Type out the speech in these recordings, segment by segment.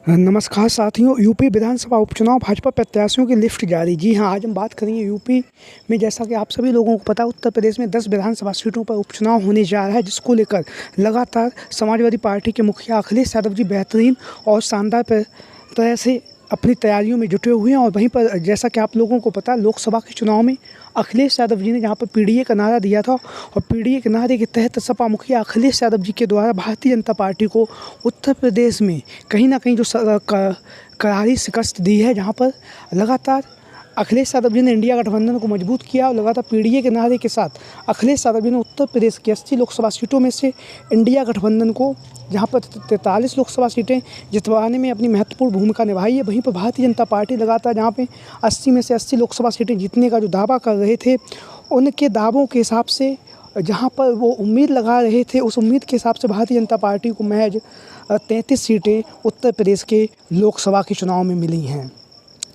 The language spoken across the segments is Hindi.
नमस्कार साथियों, यूपी विधानसभा उपचुनाव भाजपा प्रत्याशियों की लिस्ट जारी। जी हां, आज हम बात करेंगे यूपी में। जैसा कि आप सभी लोगों को पता है, उत्तर प्रदेश में 10 विधानसभा सीटों पर उपचुनाव होने जा रहा है, जिसको लेकर लगातार समाजवादी पार्टी के मुखिया अखिलेश यादव जी बेहतरीन और शानदार तरह से अपनी तैयारियों में जुटे हुए हैं। और वहीं पर जैसा कि आप लोगों को पता है, लोकसभा के चुनाव में अखिलेश यादव जी ने जहां पर पीडीए का नारा दिया था, और पीडीए के नारे के तहत सपा मुखिया अखिलेश यादव जी के द्वारा भारतीय जनता पार्टी को उत्तर प्रदेश में कहीं ना कहीं जो करारी शिकस्त दी है, जहां पर लगातार अखिलेश यादव जी ने इंडिया गठबंधन को मजबूत किया। और लगातार पीडीए के नारे के साथ अखिलेश यादव जी ने उत्तर प्रदेश की 80 लोकसभा सीटों में से इंडिया गठबंधन को, जहां पर 43 लोकसभा सीटें जितवाने में अपनी महत्वपूर्ण भूमिका निभाई है, वहीं पर भारतीय जनता पार्टी लगातार जहां पे 80 में से 80 लोकसभा सीटें जीतने का जो दावा कर रहे थे, उनके दावों के हिसाब से जहां पर वो उम्मीद लगा रहे थे, उस उम्मीद के हिसाब से भारतीय जनता पार्टी को महज 33 सीटें उत्तर प्रदेश के लोकसभा के चुनाव में मिली हैं।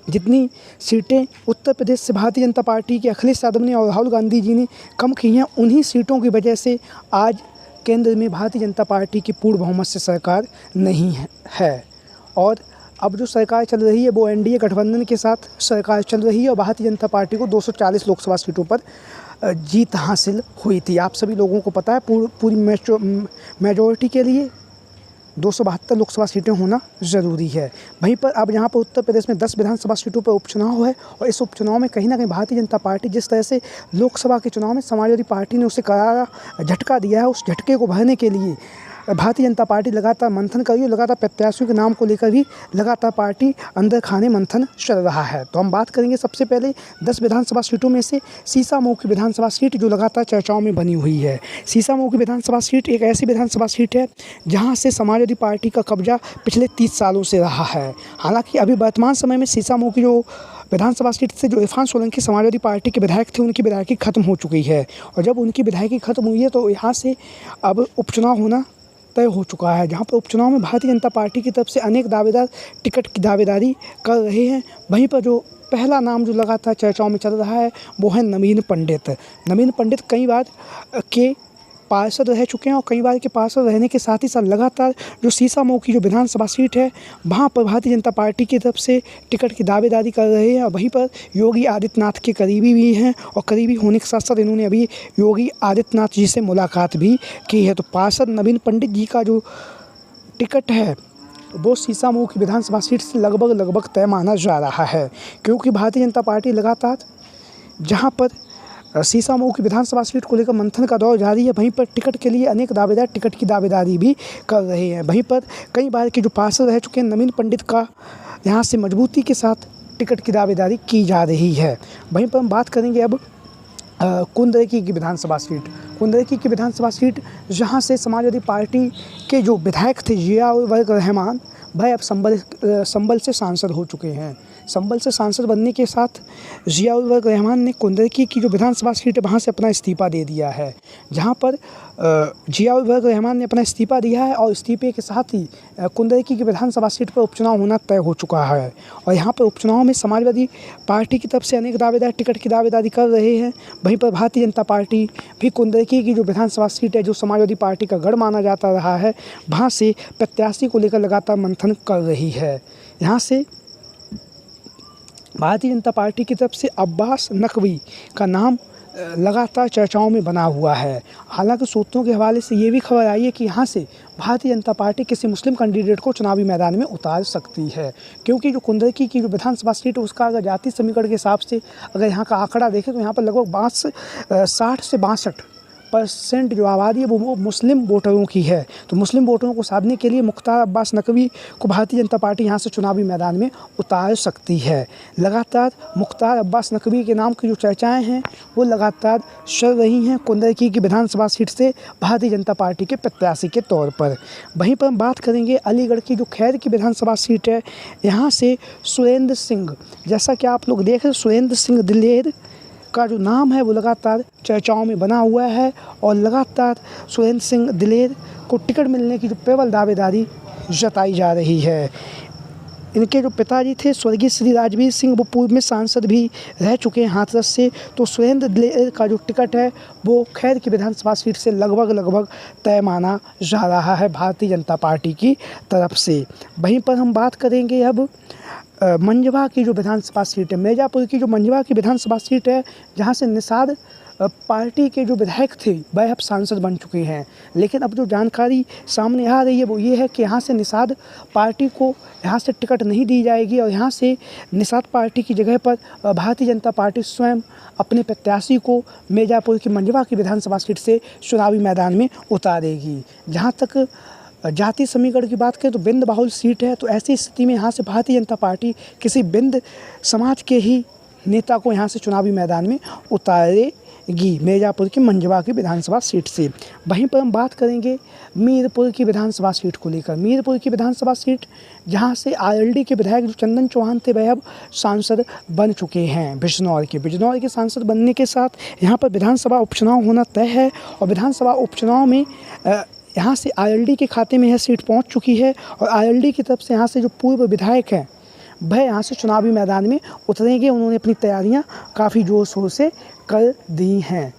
जितनी सीटें उत्तर प्रदेश से भारतीय जनता पार्टी के अखिलेश यादव ने और राहुल गांधी जी ने कम की हैं, उन्हीं सीटों की वजह से आज केंद्र में भारतीय जनता पार्टी की पूर्ण बहुमत से सरकार नहीं है। और अब जो सरकार चल रही है, वो एनडीए गठबंधन के साथ सरकार चल रही है, और भारतीय जनता पार्टी को 240 लोकसभा सीटों पर जीत हासिल हुई थी। आप सभी लोगों को पता है, पूरी मेजॉरिटी के लिए 272 लोकसभा सीटें होना ज़रूरी है। वहीं पर अब यहाँ पर उत्तर प्रदेश में 10 विधानसभा सीटों पर उपचुनाव है, और इस उपचुनाव में कहीं ना कहीं भारतीय जनता पार्टी, जिस तरह से लोकसभा के चुनाव में समाजवादी पार्टी ने उसे करारा झटका दिया है, उस झटके को भरने के लिए भारतीय जनता पार्टी लगातार मंथन कर रही है। लगातार प्रत्याशियों के नाम को लेकर भी लगातार पार्टी अंदर खाने मंथन चल रहा है। तो हम बात करेंगे सबसे पहले 10 विधानसभा सीटों में से सीसामऊ की विधानसभा सीट, जो लगातार चर्चाओं में बनी हुई है। सीसामऊ की विधानसभा सीट एक ऐसी विधानसभा सीट है जहां से समाजवादी पार्टी का कब्जा पिछले 30 सालों से रहा है। हालांकि अभी वर्तमान समय में सीसामऊ की जो विधानसभा सीट से जो इरफान सोलंकी समाजवादी पार्टी के विधायक थे, उनकी विधायकी खत्म हो चुकी है। और जब उनकी विधायकी खत्म हुई है, तो यहाँ से अब उपचुनाव होना तय हो चुका है, जहां पर उपचुनाव में भारतीय जनता पार्टी की तरफ से अनेक दावेदार टिकट की दावेदारी कर रहे हैं। वहीं पर जो पहला नाम जो लगातार चर्चाओं में चल रहा है, वो है नवीन पंडित। नवीन पंडित कई बार के पार्षद रह चुके हैं, और कई बार के पार्षद रहने के साथ ही साथ लगातार जो सीसामऊ की जो विधानसभा सीट है, वहाँ पर भारतीय जनता पार्टी की तरफ से टिकट की दावेदारी कर रहे हैं। और वहीं पर योगी आदित्यनाथ के करीबी भी हैं, और करीबी होने के साथ साथ इन्होंने अभी योगी आदित्यनाथ जी से मुलाकात भी की है। तो पार्षद नवीन पंडित जी का जो टिकट है, वो सीसामऊ की विधानसभा सीट से लगभग तय माना जा रहा है, क्योंकि भारतीय जनता पार्टी लगातार जहाँ पर सीसामऊ की विधानसभा सीट को लेकर मंथन का दौर जारी है, वहीं पर टिकट के लिए अनेक दावेदार टिकट की दावेदारी भी कर रहे हैं। वहीं पर कई बार के जो पार्षद रह चुके हैं, नवीन पंडित का यहाँ से मजबूती के साथ टिकट की दावेदारी की जा रही है। वहीं पर हम बात करेंगे अब कुंदरकी की विधानसभा सीट। कुंदरकी की विधानसभा सीट, जहाँ से समाजवादी पार्टी के जो विधायक थे जियाउर रहमान, भाई अब संभल से सांसद हो चुके हैं। संभल से सांसद बनने के साथ जियाउर रहमान ने कुंदरकी की जो विधानसभा सीट है, वहाँ से अपना इस्तीफ़ा दे दिया है। जहाँ पर जियाउर रहमान ने अपना इस्तीफ़ा दिया है, और इस्तीफे के साथ ही कुंदरकी की विधानसभा सीट पर उपचुनाव होना तय हो चुका है। और यहाँ पर उपचुनाव में समाजवादी पार्टी की तरफ से अनेक दावेदार टिकट की दावेदारी कर रहे हैं। वहीं पर भारतीय जनता पार्टी भी कुंदरकी की जो विधानसभा सीट है, जो समाजवादी पार्टी का गढ़ माना जाता रहा है, वहाँ से प्रत्याशी को लेकर लगातार मंथन कर रही है। यहाँ से भारतीय जनता पार्टी की तरफ से अब्बास नकवी का नाम लगातार चर्चाओं में बना हुआ है। हालांकि सूत्रों के हवाले से ये भी खबर आई है कि यहाँ से भारतीय जनता पार्टी किसी मुस्लिम कैंडिडेट को चुनावी मैदान में उतार सकती है, क्योंकि जो कुंदरकी की जो विधानसभा सीट है, उसका अगर जाति समीकरण के हिसाब से अगर यहाँ का आंकड़ा देखें, तो यहाँ पर लगभग 60 से 62% जो आबादी है, वो मुस्लिम वोटरों की है। तो मुस्लिम वोटरों को साधने के लिए मुख्तार अब्बास नकवी को भारतीय जनता पार्टी यहाँ से चुनावी मैदान में उतार सकती है। लगातार मुख्तार अब्बास नकवी के नाम की जो चर्चाएं हैं, वो लगातार चल रही हैं कुंदरकी की विधानसभा सीट से भारतीय जनता पार्टी के प्रत्याशी के तौर पर। वहीं पर हम बात करेंगे अलीगढ़ की जो खैर की विधानसभा सीट है, यहाँ से सुरेंद्र सिंह, जैसा कि आप लोग देख रहे हैं, सुरेंद्र सिंह दिलेर का जो नाम है, वो लगातार चर्चाओं में बना हुआ है, और लगातार सुरेंद्र सिंह दिलेर को टिकट मिलने की जो प्रबल दावेदारी जताई जा रही है। इनके जो पिताजी थे स्वर्गीय श्री राजवीर सिंह, वो पूर्व में सांसद भी रह चुके हैं हाथरस से। तो सुरेंद्र दिलेर का जो टिकट है वो खैर की विधानसभा सीट से लगभग तय माना जा रहा है भारतीय जनता पार्टी की तरफ से। वहीं पर हम बात करेंगे अब मंझवा की जो विधानसभा सीट है, मिर्ज़ापुर की जो मंझवा की विधानसभा सीट है, जहाँ से निषाद पार्टी के जो विधायक थे वह अब सांसद बन चुके हैं। लेकिन अब जो जानकारी सामने आ रही है वो ये है कि यहाँ से निषाद पार्टी को यहाँ से टिकट नहीं दी जाएगी और यहाँ से निषाद पार्टी की जगह पर भारतीय जनता पार्टी स्वयं अपने प्रत्याशी को मिर्ज़ापुर की मंझवा की विधानसभा सीट से चुनावी मैदान में उतारेगी। जहाँ तक जाति समीकरण की बात करें तो बिंद बाहुल सीट है, तो ऐसी स्थिति में यहाँ से भारतीय जनता पार्टी किसी बिंद समाज के ही नेता को यहाँ से चुनावी मैदान में उतारेगी मिर्ज़ापुर की मंझवा की विधानसभा सीट से। वहीं पर हम बात करेंगे मीरपुर की विधानसभा सीट को लेकर। मीरपुर की विधानसभा सीट जहाँ से आरएलडी के विधायक जो चंदन चौहान थे वह अब सांसद बन चुके हैं बिजनौर के सांसद बनने के साथ यहाँ पर विधानसभा उपचुनाव होना तय है और विधानसभा उपचुनाव में यहाँ से आरएलडी के खाते में यह सीट पहुँच चुकी है और आरएलडी की तरफ से यहाँ से जो पूर्व विधायक हैं वह यहाँ से चुनावी मैदान में उतरेंगे। उन्होंने अपनी तैयारियां काफ़ी ज़ोर शोर से कर दी हैं,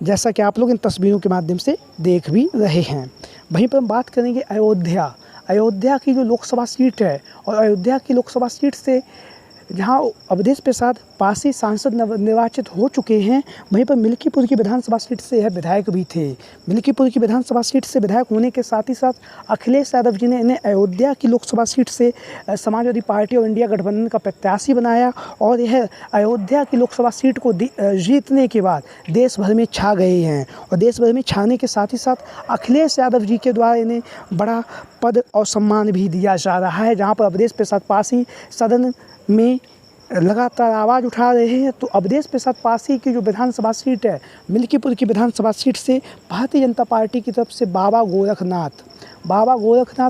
जैसा कि आप लोग इन तस्वीरों के माध्यम से देख भी रहे हैं। वहीं पर हम बात करेंगे अयोध्या की जो लोकसभा सीट है और अयोध्या की लोकसभा सीट से जहां अवधेश प्रसाद पासी सांसद निर्वाचित हो चुके हैं, वहीं पर मिल्कीपुर की विधानसभा सीट से यह विधायक भी थे। मिल्कीपुर की विधानसभा सीट से विधायक होने के साथ ही साथ अखिलेश यादव जी ने इन्हें अयोध्या की लोकसभा सीट से समाजवादी पार्टी और इंडिया गठबंधन का प्रत्याशी बनाया और यह अयोध्या की लोकसभा सीट को जीतने के बाद देश भर में छा गए हैं और देश भर में छाने के साथ ही साथ अखिलेश यादव जी के द्वारा इन्हें बड़ा पद और सम्मान भी दिया जा रहा है। जहाँ पर अवधेश प्रसाद पासी सदन में लगातार आवाज़ उठा रहे हैं, तो अवधेश प्रसाद पासी की जो विधानसभा सीट है मिल्कीपुर की विधानसभा सीट से भारतीय जनता पार्टी की तरफ से बाबा गोरखनाथ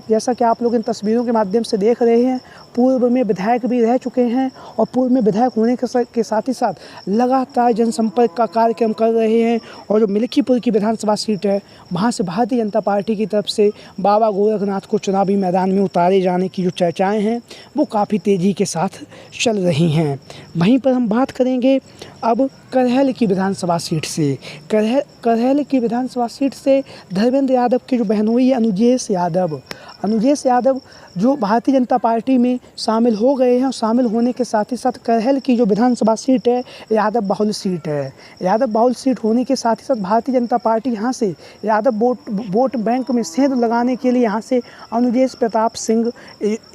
जैसा कि आप लोग इन तस्वीरों के माध्यम से देख रहे हैं, पूर्व में विधायक भी रह चुके हैं और पूर्व में विधायक होने के साथ ही साथ लगातार जनसंपर्क का कार्यक्रम कर रहे हैं। और जो मिल्कीपुर की विधानसभा सीट है वहाँ से भारतीय जनता पार्टी की तरफ से बाबा गोरखनाथ को चुनावी मैदान में उतारे जाने की जो चर्चाएँ हैं वो काफ़ी तेज़ी के साथ चल रही हैं। वहीं पर हम बात करेंगे अब करहल की विधानसभा सीट से। करहल की विधानसभा सीट से धर्मेंद्र यादव की जो बहनोई है अनुजेश यादव जो भारतीय जनता पार्टी में शामिल हो गए हैं और शामिल होने के साथ ही साथ करहल की जो विधानसभा सीट है यादव बाहुल सीट है। यादव बाहुल सीट होने के साथ ही साथ भारतीय जनता पार्टी यहाँ से यादव वोट बैंक में सेंध लगाने के लिए यहाँ से अनुजेश प्रताप सिंह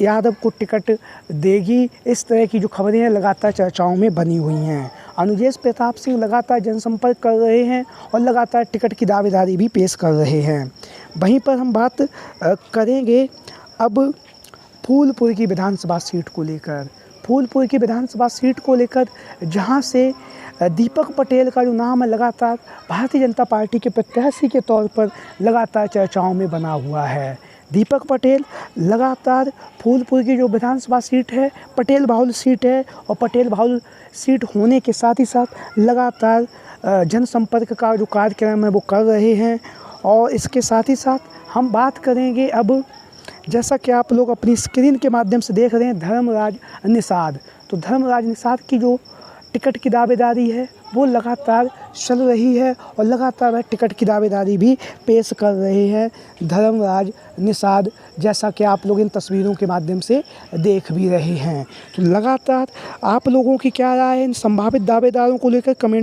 यादव को टिकट देगी। इस तरह की जो खबरें हैं लगातार चर्चाओं में बनी हुई हैं। अनुजेश प्रताप सिंह लगातार जनसंपर्क कर रहे हैं और लगातार टिकट की दावेदारी भी पेश कर रहे हैं। वहीं पर हम बात करेंगे अब फूलपुर की विधानसभा सीट को लेकर। फूलपुर की विधानसभा सीट को लेकर जहां से दीपक पटेल का जो नाम है लगातार भारतीय जनता पार्टी के प्रत्याशी के तौर पर लगातार चर्चाओं में बना हुआ है। दीपक पटेल लगातार फूलपुर की जो विधानसभा सीट है पटेल बाहुल सीट है और पटेल बाहुल सीट होने के साथ ही साथ लगातार जनसंपर्क का जो कार्यक्रम है वो कर रहे हैं। और इसके साथ ही साथ हम बात करेंगे अब, जैसा कि आप लोग अपनी स्क्रीन के माध्यम से देख रहे हैं, धर्मराज निषाद। तो धर्मराज निषाद की जो टिकट की दावेदारी है वो लगातार चल रही है और लगातार वह टिकट की दावेदारी भी पेश कर रहे हैं धर्मराज निषाद, जैसा कि आप लोग इन तस्वीरों के माध्यम से देख भी रहे हैं। तो लगातार आप लोगों की क्या राय है इन संभावित दावेदारों को लेकर कमेंट